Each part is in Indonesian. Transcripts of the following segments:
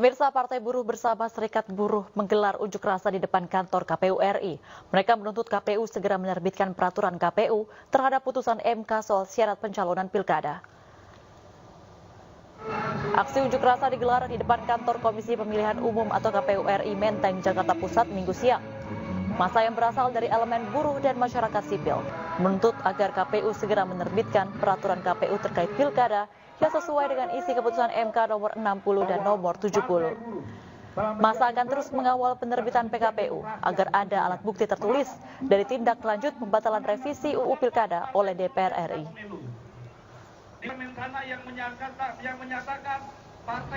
Pemirsa, Partai Buruh bersama Serikat Buruh menggelar unjuk rasa di depan kantor KPU RI. Mereka menuntut KPU segera menerbitkan peraturan KPU terhadap putusan MK soal syarat pencalonan pilkada. Aksi unjuk rasa digelar di depan kantor Komisi Pemilihan Umum atau KPU RI Menteng, Jakarta Pusat, Minggu siang. Massa yang berasal dari elemen buruh dan masyarakat sipil menuntut agar KPU segera menerbitkan peraturan KPU terkait pilkada yang sesuai dengan isi keputusan MK nomor 60 dan nomor 70. Massa akan terus mengawal penerbitan PKPU agar ada alat bukti tertulis dari tindak lanjut pembatalan revisi UU Pilkada oleh DPR RI.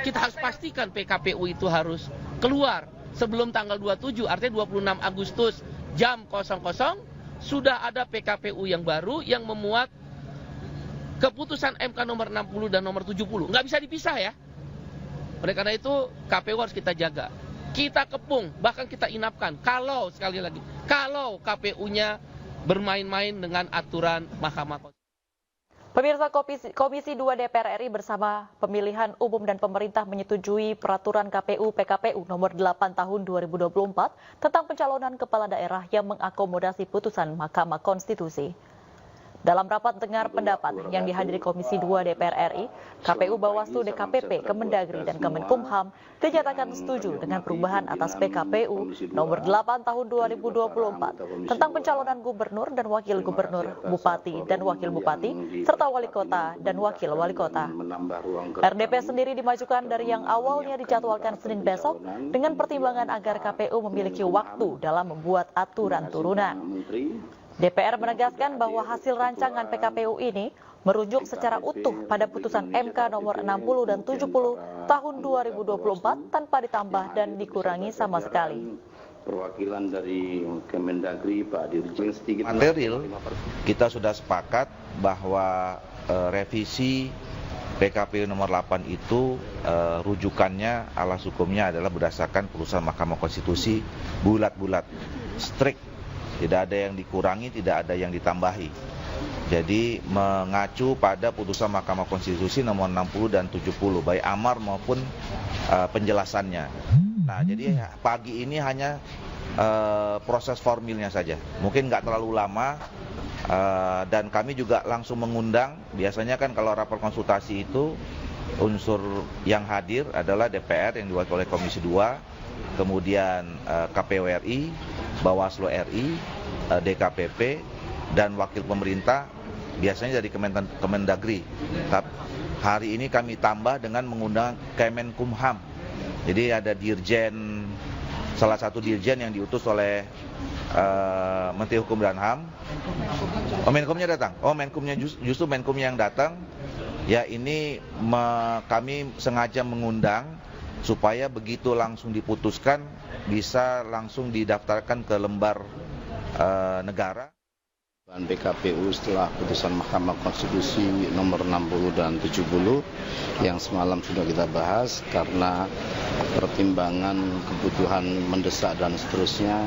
Kita harus pastikan PKPU itu harus keluar sebelum tanggal 27, artinya 26 Agustus jam 00 sudah ada PKPU yang baru yang memuat keputusan MK nomor 60 dan nomor 70. Nggak bisa dipisah ya. Oleh karena itu KPU harus kita jaga. Kita kepung, bahkan kita inapkan. Kalau, sekali lagi, kalau KPU-nya bermain-main dengan aturan Mahkamah Konstitusi. Pemirsa, Komisi 2 DPR RI bersama Pemilihan Umum dan Pemerintah menyetujui peraturan KPU PKPU nomor 8 tahun 2024 tentang pencalonan kepala daerah yang mengakomodasi putusan Mahkamah Konstitusi. Dalam rapat dengar pendapat yang dihadiri Komisi 2 DPR RI, KPU, Bawaslu, DKPP, Kemendagri, dan Kemenkumham dinyatakan setuju dengan perubahan atas PKPU nomor 8 tahun 2024 tentang pencalonan gubernur dan wakil gubernur, bupati dan wakil bupati, serta wali kota dan wakil wali kota. RDP sendiri dimajukan dari yang awalnya dijadwalkan Senin besok dengan pertimbangan agar KPU memiliki waktu dalam membuat aturan turunan. DPR menegaskan bahwa hasil rancangan PKPU ini merujuk secara utuh pada putusan MK nomor 60 dan 70 tahun 2024 tanpa ditambah dan dikurangi sama sekali. Perwakilan dari Kemendagri, Pak Dirjen, sedikit material kita sudah sepakat bahwa revisi PKPU nomor 8 itu rujukannya alas hukumnya adalah berdasarkan putusan Mahkamah Konstitusi bulat-bulat, strict. Tidak ada yang dikurangi, tidak ada yang ditambahi. Jadi mengacu pada putusan Mahkamah Konstitusi nomor 60 dan 70, baik amar maupun penjelasannya. Nah, jadi pagi ini hanya proses formilnya saja. Mungkin nggak terlalu lama, dan kami juga langsung mengundang. Biasanya kan kalau rapat konsultasi itu unsur yang hadir adalah DPR yang diwakili oleh Komisi 2, kemudian KPU RI, Bawaslu RI, DKPP, dan wakil pemerintah biasanya dari Kemendagri. Tapi hari ini kami tambah dengan mengundang Kemenkumham. Jadi ada dirjen, salah satu dirjen yang diutus oleh Menteri Hukum dan HAM. Oh, Menkumnya datang. Oh, Menkumnya justru Menkumnya yang datang. Ya, ini kami sengaja mengundang supaya begitu langsung diputuskan bisa langsung didaftarkan ke lembar negara. PKPU setelah putusan Mahkamah Konstitusi nomor 60 dan 70 yang semalam sudah kita bahas, karena pertimbangan kebutuhan mendesak dan seterusnya,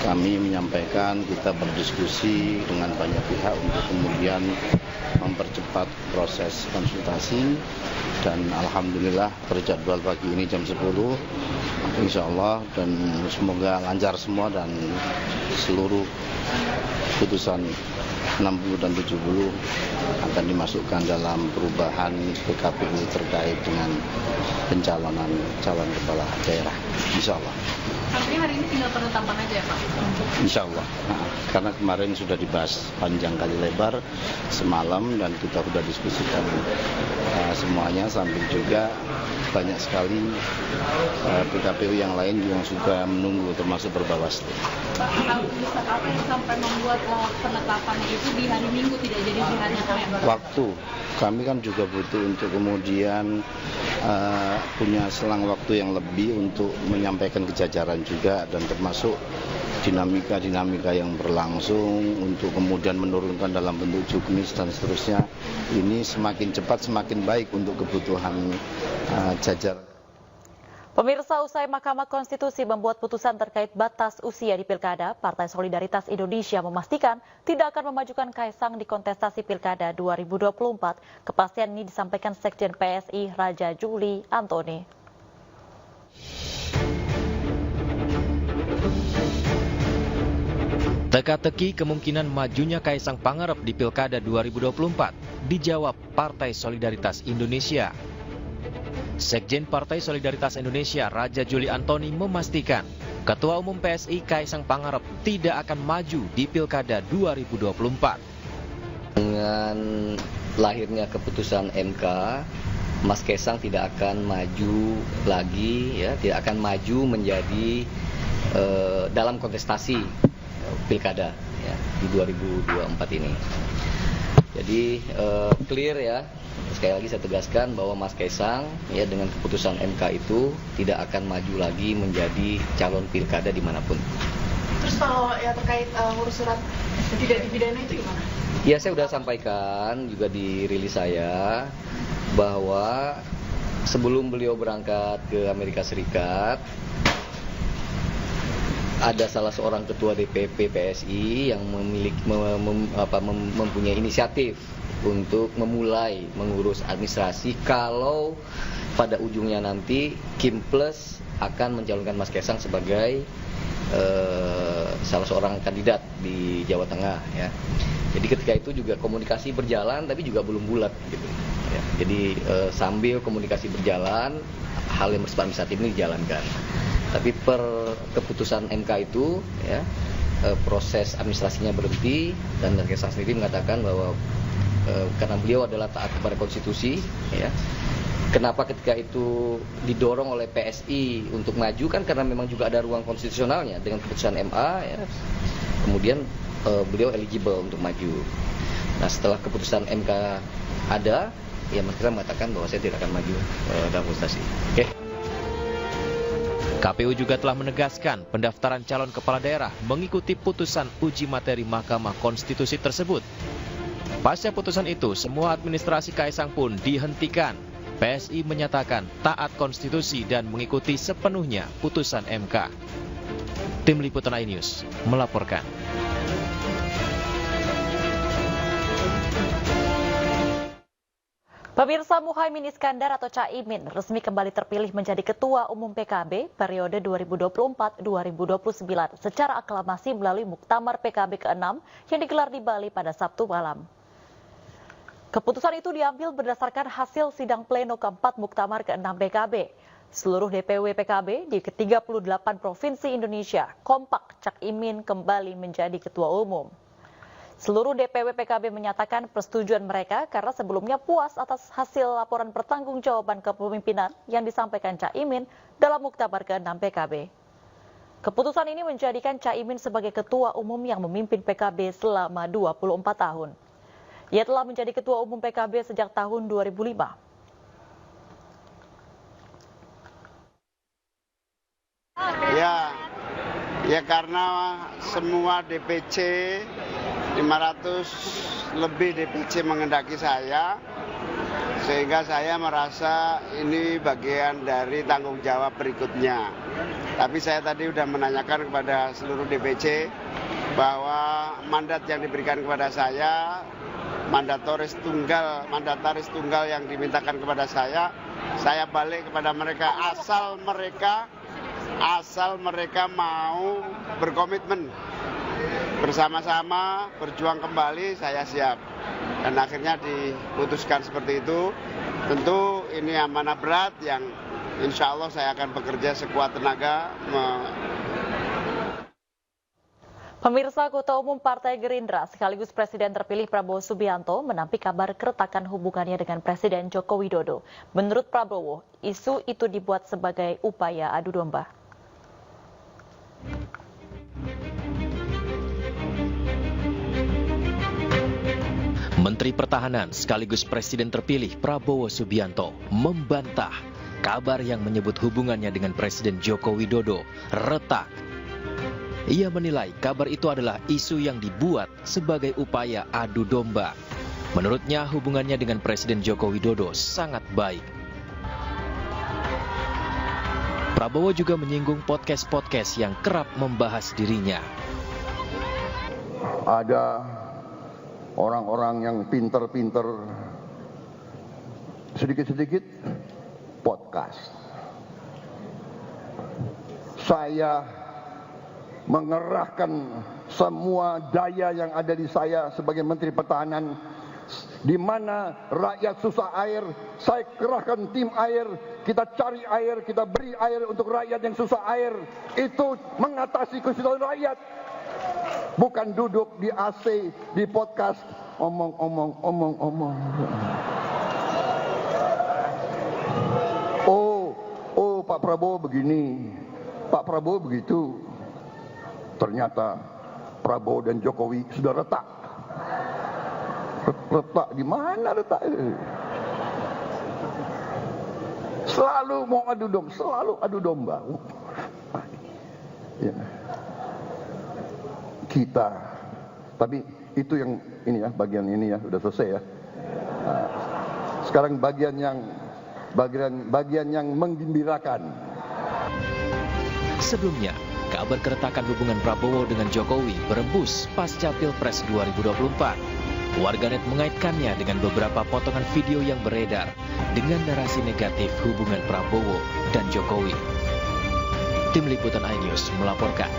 kami menyampaikan kita berdiskusi dengan banyak pihak untuk kemudian mempercepat proses konsultasi, dan alhamdulillah terjadwal pagi ini jam 10 insya Allah, dan semoga lancar semua dan seluruh putusan 60 dan 70 akan dimasukkan dalam perubahan PKPU terkait dengan pencalonan calon kepala daerah, insya Allah. Sampai hari ini tinggal penetapan aja ya Pak? Insya Allah, karena kemarin sudah dibahas panjang kali lebar semalam dan kita sudah diskusikan semuanya, sambil juga banyak sekali PKPU yang lain yang sudah menunggu, termasuk Berbawaslu. Pak, apa yang sampai membuat penetapannya itu di hari Minggu, tidak jadi di hari Senin? Waktu. Kami kan juga butuh untuk kemudian punya selang waktu yang lebih untuk menyampaikan kejajaran juga, dan termasuk dinamika yang berlangsung untuk kemudian menurunkan dalam bentuk juknis dan seterusnya. Ini semakin cepat semakin baik untuk kebutuhan jajaran. Pemirsa, usai Mahkamah Konstitusi membuat putusan terkait batas usia di Pilkada, Partai Solidaritas Indonesia memastikan tidak akan memajukan Kaisang di kontestasi Pilkada 2024. Kepastian ini disampaikan Sekjen PSI Raja Juli Antoni. Teka-teki kemungkinan majunya Kaisang Pangarep di Pilkada 2024 dijawab Partai Solidaritas Indonesia. Sekjen Partai Solidaritas Indonesia Raja Juli Antoni memastikan Ketua Umum PSI Kaisang Pangarep tidak akan maju di Pilkada 2024. Dengan lahirnya keputusan MK, Mas Kaisang tidak akan maju lagi, ya, tidak akan maju menjadi dalam kontestasi Pilkada ya, di 2024 ini. Jadi clear ya. Sekali lagi saya tegaskan bahwa Mas Kaisang ya dengan keputusan MK itu tidak akan maju lagi menjadi calon pilkada dimanapun. Terus kalau ya terkait urus surat tidak dipidana itu gimana? Ya saya sudah sampaikan juga di rilis saya bahwa sebelum beliau berangkat ke Amerika Serikat ada salah seorang ketua DPP PSI yang mempunyai inisiatif untuk memulai mengurus administrasi kalau pada ujungnya nanti Kim Plus akan mencalonkan Mas Kaisang sebagai salah seorang kandidat di Jawa Tengah ya. Jadi ketika itu juga komunikasi berjalan tapi juga belum bulat gitu ya. Jadi sambil komunikasi berjalan hal yang bersifat administratif ini dijalankan. Tapi per keputusan MK itu ya proses administrasinya berhenti dan Mas Kaisang sendiri mengatakan bahwa karena beliau adalah taat kepada konstitusi ya. Kenapa ketika itu didorong oleh PSI untuk maju kan karena memang juga ada ruang konstitusionalnya dengan keputusan MA ya. Kemudian beliau eligible untuk maju. Nah, setelah keputusan MK ada, ya Mas Kaisang mengatakan bahwa saya tidak akan maju dalam kontestasi. Oke. KPU juga telah menegaskan pendaftaran calon kepala daerah mengikuti putusan uji materi Mahkamah Konstitusi tersebut. Pasca putusan itu, semua administrasi Kaisang pun dihentikan. PSI menyatakan taat konstitusi dan mengikuti sepenuhnya putusan MK. Tim Liputan iNews melaporkan. Pemirsa, Muhaimin Iskandar atau Caimin resmi kembali terpilih menjadi Ketua Umum PKB periode 2024-2029 secara aklamasi melalui Muktamar PKB ke-6 yang digelar di Bali pada Sabtu malam. Keputusan itu diambil berdasarkan hasil sidang pleno keempat Muktamar ke-6 PKB. Seluruh DPW PKB di ke-38 Provinsi Indonesia kompak Caimin kembali menjadi Ketua Umum. Seluruh DPW PKB menyatakan persetujuan mereka karena sebelumnya puas atas hasil laporan pertanggungjawaban kepemimpinan yang disampaikan Caimin dalam Muktamar ke-6 PKB. Keputusan ini menjadikan Caimin sebagai Ketua Umum yang memimpin PKB selama 24 tahun. Ia telah menjadi Ketua Umum PKB sejak tahun 2005. Ya karena semua DPC 500 lebih DPC mengendaki saya, sehingga saya merasa ini bagian dari tanggung jawab berikutnya. Tapi saya tadi sudah menanyakan kepada seluruh DPC bahwa mandat yang diberikan kepada saya, mandataris tunggal yang dimintakan kepada saya balik kepada mereka asal mereka mau berkomitmen. Bersama-sama berjuang kembali, saya siap. Dan akhirnya diputuskan seperti itu. Tentu ini amanah berat yang insya Allah saya akan bekerja sekuat tenaga. Pemirsa, Ketua Umum Partai Gerindra sekaligus Presiden terpilih Prabowo Subianto menampik kabar keretakan hubungannya dengan Presiden Joko Widodo. Menurut Prabowo, isu itu dibuat sebagai upaya adu domba. Menteri Pertahanan sekaligus Presiden terpilih Prabowo Subianto membantah kabar yang menyebut hubungannya dengan Presiden Joko Widodo retak. Ia menilai kabar itu adalah isu yang dibuat sebagai upaya adu domba. Menurutnya hubungannya dengan Presiden Joko Widodo sangat baik. Prabowo juga menyinggung podcast-podcast yang kerap membahas dirinya. Ada orang-orang yang pinter-pinter, sedikit-sedikit podcast. Saya mengerahkan semua daya yang ada di saya sebagai Menteri Pertahanan. Di mana rakyat susah air, saya kerahkan tim air, kita cari air, kita beri air untuk rakyat yang susah air. Itu mengatasi kesusahan rakyat. Bukan duduk di AC, di podcast, omong. Oh, Pak Prabowo begini, Pak Prabowo begitu. Ternyata Prabowo dan Jokowi sudah retak. Retak di mana retak? Selalu mau adu domba, selalu adu domba. Ya. Kita, tapi itu yang ini ya, bagian ini ya, sudah selesai ya. Nah, sekarang bagian yang menggembirakan. Sebelumnya, kabar keretakan hubungan Prabowo dengan Jokowi berembus pasca Pilpres 2024. Warganet mengaitkannya dengan beberapa potongan video yang beredar dengan narasi negatif hubungan Prabowo dan Jokowi. Tim Liputan iNews melaporkan.